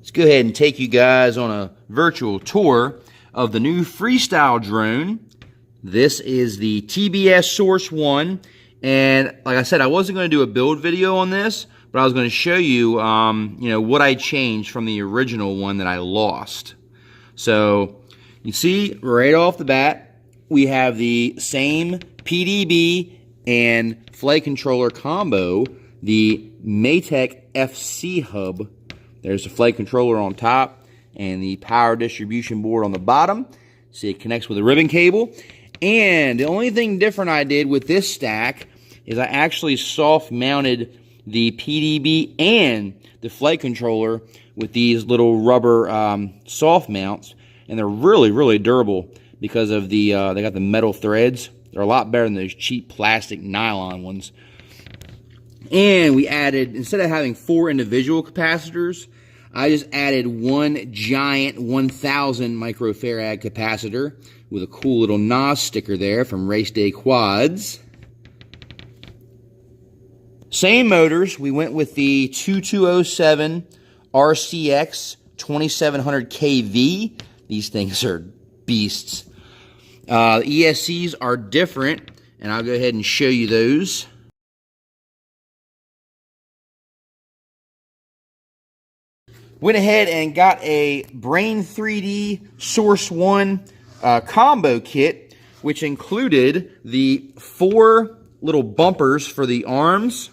Let's go ahead and take you guys on a virtual tour of the new freestyle drone. This is the TBS Source 1, and like I said, I wasn't going to do a build video on this, but I was going to show you, what I changed from the original one that I lost. So you see right off the bat, we have the same PDB and flight controller combo, the Maytech FC hub. There's the flight controller on top and the power distribution board on the bottom. See, it connects with a ribbon cable. And the only thing different I did with this stack is I actually soft mounted the PDB and the flight controller with these little rubber soft mounts, and they're really, really durable because of the they got the metal threads. They're a lot better than those cheap plastic nylon ones. And we added, instead of having 4 individual capacitors, I just added one giant 1000 microfarad capacitor with a cool little NOS sticker there from Race Day Quads. Same motors. We went with the 2207 RCX 2700 kV. These things are beasts. ESCs are different, and I'll go ahead and show you those. Went ahead and got a Brain 3D Source 1 combo kit, which included the 4 little bumpers for the arms,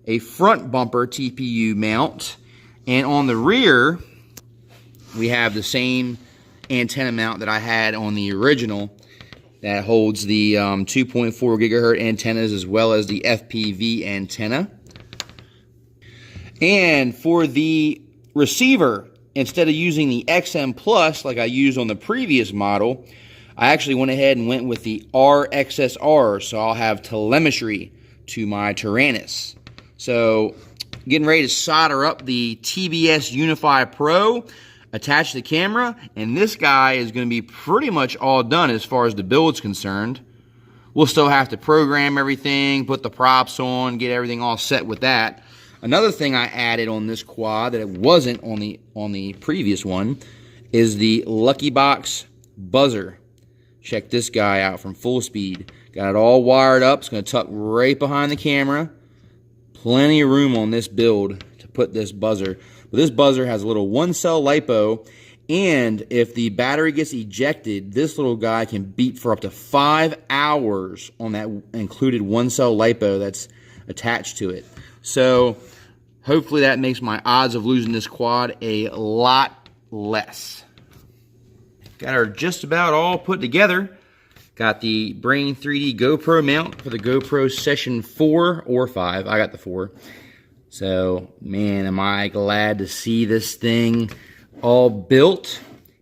a front bumper TPU mount, and on the rear, we have the same antenna mount that I had on the original that holds the 2.4 gigahertz antennas as well as the FPV antenna. And for the receiver, instead of using the XM Plus like I used on the previous model, I actually went ahead and went with the RXSR, so I'll have telemetry to my Tyrannus. So, getting ready to solder up the TBS Unify Pro, attach the camera, and this guy is going to be pretty much all done as far as the build's concerned. We'll still have to program everything, put the props on, get everything all set with that. Another thing I added on this quad that it wasn't on the previous one is the Lucky Box buzzer. Check this guy out from Full Speed. Got it all wired up. It's going to tuck right behind the camera. Plenty of room on this build to put this buzzer. But this buzzer has a little 1-cell LiPo, and if the battery gets ejected, this little guy can beep for up to 5 hours on that included 1-cell LiPo that's attached to it. So hopefully that makes my odds of losing this quad a lot less. Got her just about all put together. Got the Brain 3D GoPro mount for the GoPro Session 4 or 5. I got the 4. So, man, am I glad to see this thing all built.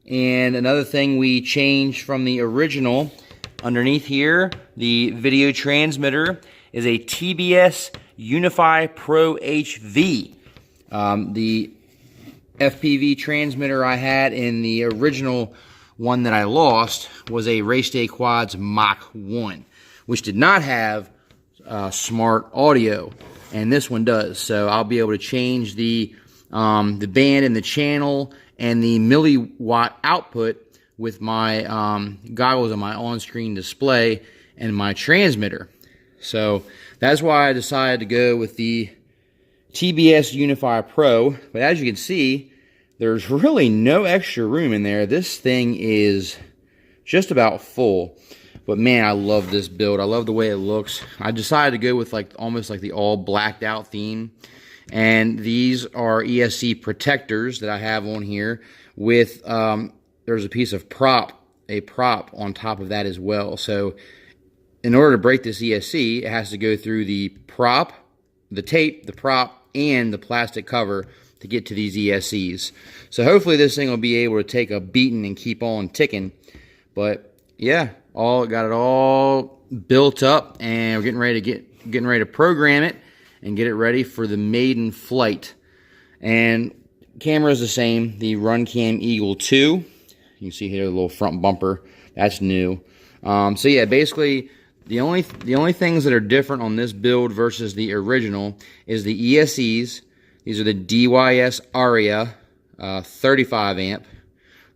And another thing we changed from the original, underneath here, the video transmitter is a TBS Unify Pro HV. The FPV transmitter I had in the original one that I lost was a Race Day Quads Mach 1, which did not have smart audio, and this one does. So I'll be able to change the band and the channel and the milliwatt output with my goggles on my on-screen display and my transmitter. So that's why I decided to go with the TBS Unify Pro. But as you can see, there's really no extra room in there. This thing is just about full. But man, I love this build. I love the way it looks. I decided to go with almost like the all blacked out theme. And these are ESC protectors that I have on here with, there's a piece of prop on top of that as well. So in order to break this ESC, it has to go through the prop, the tape, the prop, and the plastic cover to get to these ESCs. So hopefully this thing will be able to take a beating and keep on ticking. But yeah, got it all built up, and we're getting ready to program it and get it ready for the maiden flight. And camera is the same, the Runcam Eagle 2. You can see here the little front bumper, that's new. So yeah, basically the only things that are different on this build versus the original is the ESCs. These are the DYS Aria 35 amp.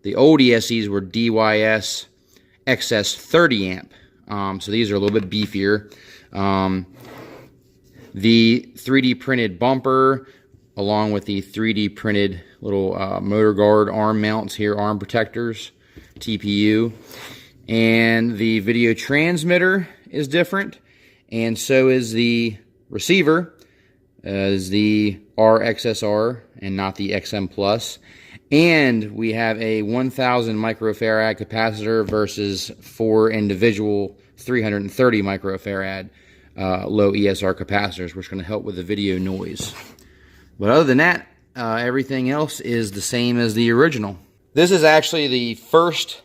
The old ESCs were DYS XS 30 amp. So these are a little bit beefier. The 3D printed bumper, along with the 3D printed little motor guard arm mounts here, arm protectors, TPU. And the video transmitter is different, and so is the receiver, is the RXSR and not the XM Plus. And we have a 1000 microfarad capacitor versus 4 individual 330 microfarad low ESR capacitors, which are going to help with the video noise. But other than that, everything else is the same as the original. This is actually the first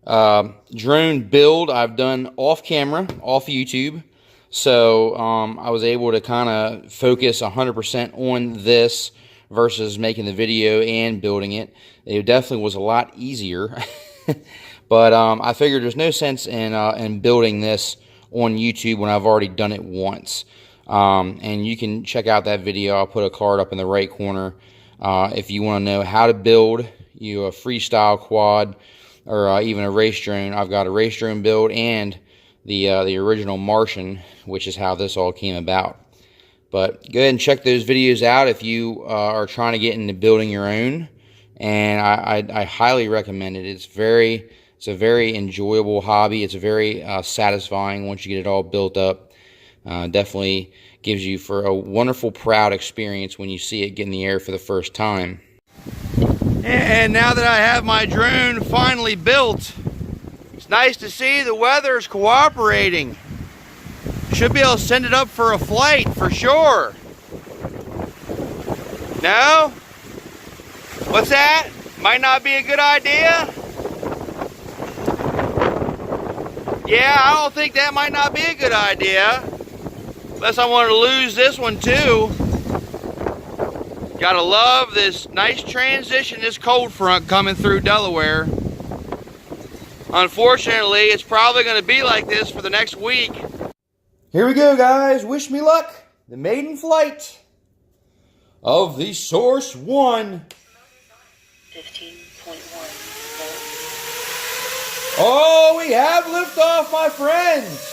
drone build I've done off camera, off YouTube. So I was able to kind of focus 100% on this versus making the video and building it. It definitely was a lot easier. But I figured there's no sense in building this on YouTube when I've already done it once. And you can check out that video. I'll put a card up in the right corner if you want to know how to build a freestyle quad or even a race drone. I've got a race drone build and the original Martian, which is how this all came about. But go ahead and check those videos out if you are trying to get into building your own. And I highly recommend it. It's a very enjoyable hobby. It's very satisfying once you get it all built up. Definitely gives you for a wonderful, proud experience when you see it get in the air for the first time. And now that I have my drone finally built, it's nice to see the weather's cooperating. Should be able to send it up for a flight for sure. No? What's that? Might not be a good idea? Yeah, I don't think that might not be a good idea. Unless I wanted to lose this one too. Gotta love this nice transition, this cold front coming through Delaware. Unfortunately, it's probably going to be like this for the next week. Here we go, guys. Wish me luck. The maiden flight of the Source 1. 15.1. Oh, we have liftoff, my friends.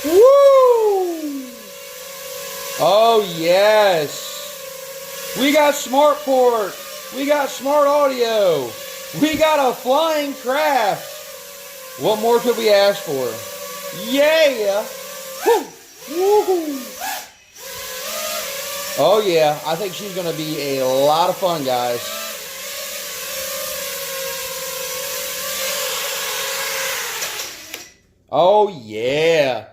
Woo! Oh, yes. We got smart port. We got smart audio. We got a flying craft. What more could we ask for? Yeah. Woo. Woo. Oh, yeah. I think she's going to be a lot of fun, guys. Oh, yeah.